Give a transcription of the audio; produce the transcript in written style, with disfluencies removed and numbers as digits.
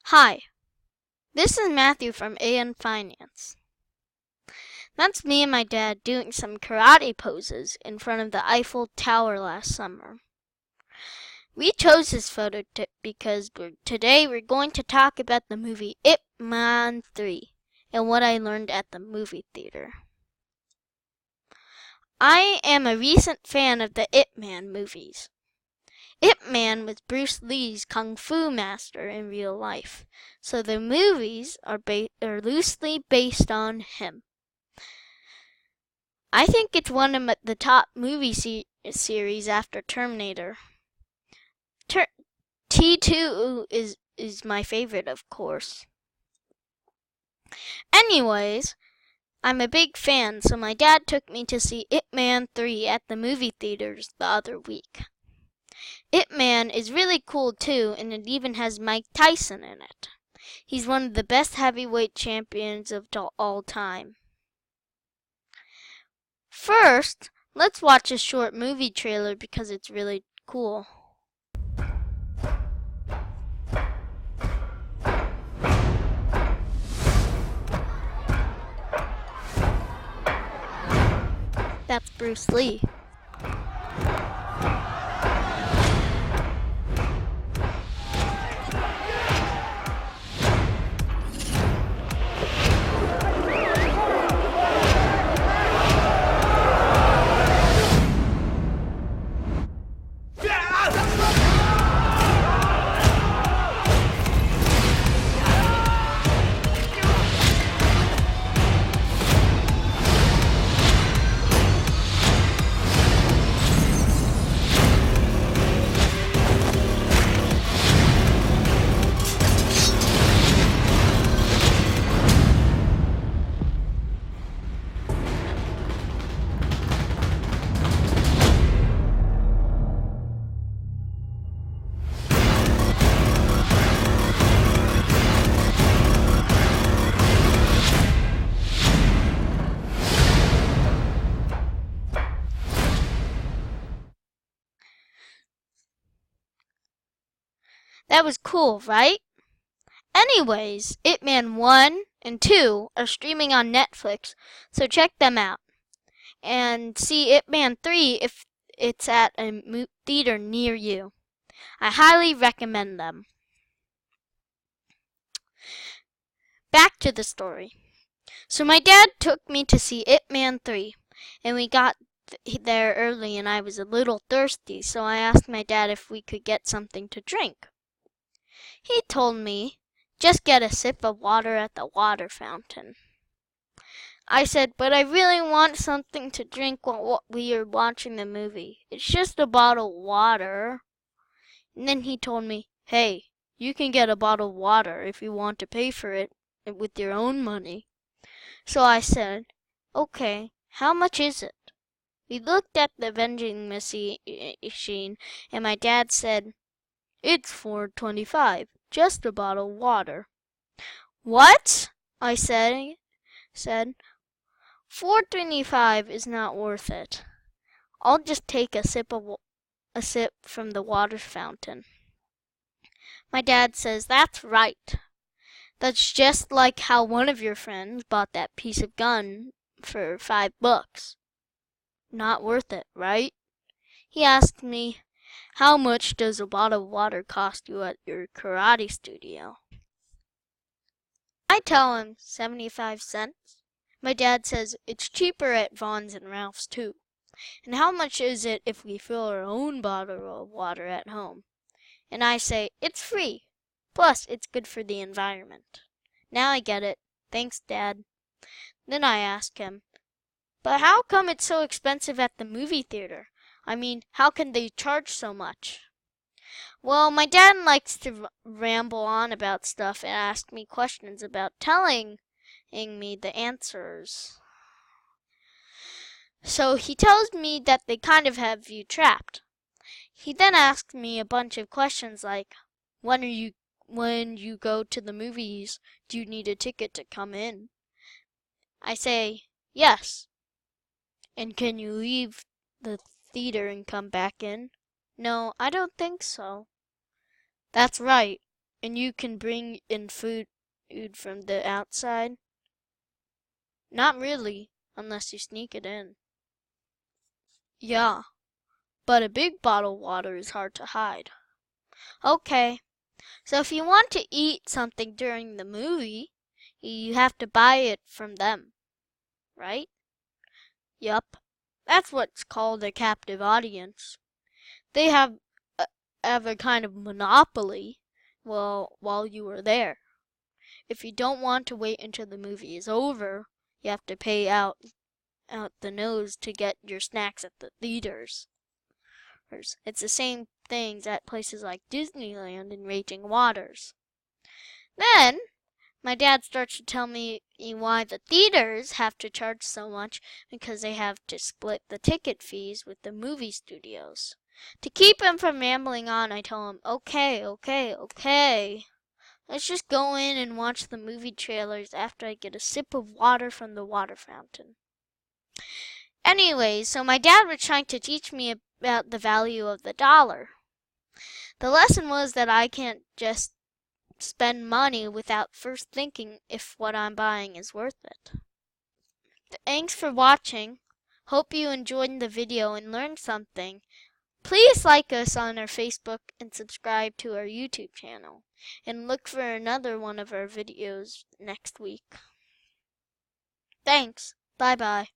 Hi, this is Matthew from AN Finance. That's me and my dad doing some karate poses in front of the Eiffel Tower last summer. We chose this photo because today we're going to talk about the movie Ip Man 3 and what I learned at the movie theater. I am a recent fan of the Ip Man movies. Ip Man was Bruce Lee's kung fu master in real life, so the movies are loosely based on him. I think it's one of the top movie series after Terminator. T2 is my favorite, of course. Anyways, I'm a big fan, so my dad took me to see Ip Man 3 at the movie theaters the other week. Ip Man is really cool too, and it even has Mike Tyson in it. He's one of the best heavyweight champions of all time. First, let's watch a short movie trailer because it's really cool. That's Bruce Lee. That was cool, right? Anyways, Ip Man 1 and 2 are streaming on Netflix, so check them out. And see Ip Man 3 if it's at a theater near you. I highly recommend them. Back to the story. So my dad took me to see Ip Man 3, and we got there early and I was a little thirsty, so I asked my dad if we could get something to drink. He told me, just get a sip of water at the water fountain. I said, but I really want something to drink while we are watching the movie. It's just a bottle of water. And then he told me, hey, you can get a bottle of water if you want to pay for it with your own money. So I said, okay, how much is it? We looked at the vending machine and my dad said, it's $4.25, just a bottle of water. What? I said, $4.25 is not worth it. I'll just take a sip from the water fountain. My dad says, that's right. That's just like how one of your friends bought that piece of gun for $5. Not worth it, right? He asked me, how much does a bottle of water cost you at your karate studio? I tell him 75 cents. My dad says it's cheaper at Vaughn's and Ralph's too. And how much is it if we fill our own bottle of water at home? And I say, it's free. Plus, it's good for the environment. Now I get it. Thanks, Dad. Then I ask him, but how come it's so expensive at the movie theater? I mean, how can they charge so much? Well, my dad likes to ramble on about stuff and ask me questions about telling me the answers. So he tells me that they kind of have you trapped. He then asks me a bunch of questions like, when you go to the movies, do you need a ticket to come in? I say, yes. And can you leave the theater and come back in? No, I don't think so. That's right. And you can bring in food from the outside? Not really, unless you sneak it in. Yeah, but a big bottle of water is hard to hide. Okay, so if you want to eat something during the movie, you have to buy it from them, right? Yup, that's what's called a captive audience. They have a kind of monopoly while you are there. If you don't want to wait until the movie is over, you have to pay out the nose to get your snacks at the theaters. It's the same things at places like Disneyland and Raging Waters. Then my dad starts to tell me why the theaters have to charge so much, because they have to split the ticket fees with the movie studios. To keep him from rambling on, I tell him, okay. Let's just go in and watch the movie trailers after I get a sip of water from the water fountain. Anyway, so my dad was trying to teach me about the value of the dollar. The lesson was that I can't just spend money without first thinking if what I'm buying is worth it. Thanks for watching. Hope you enjoyed the video and learned something. Please like us on our Facebook and subscribe to our YouTube channel. And look for another one of our videos next week. Thanks. Bye-bye.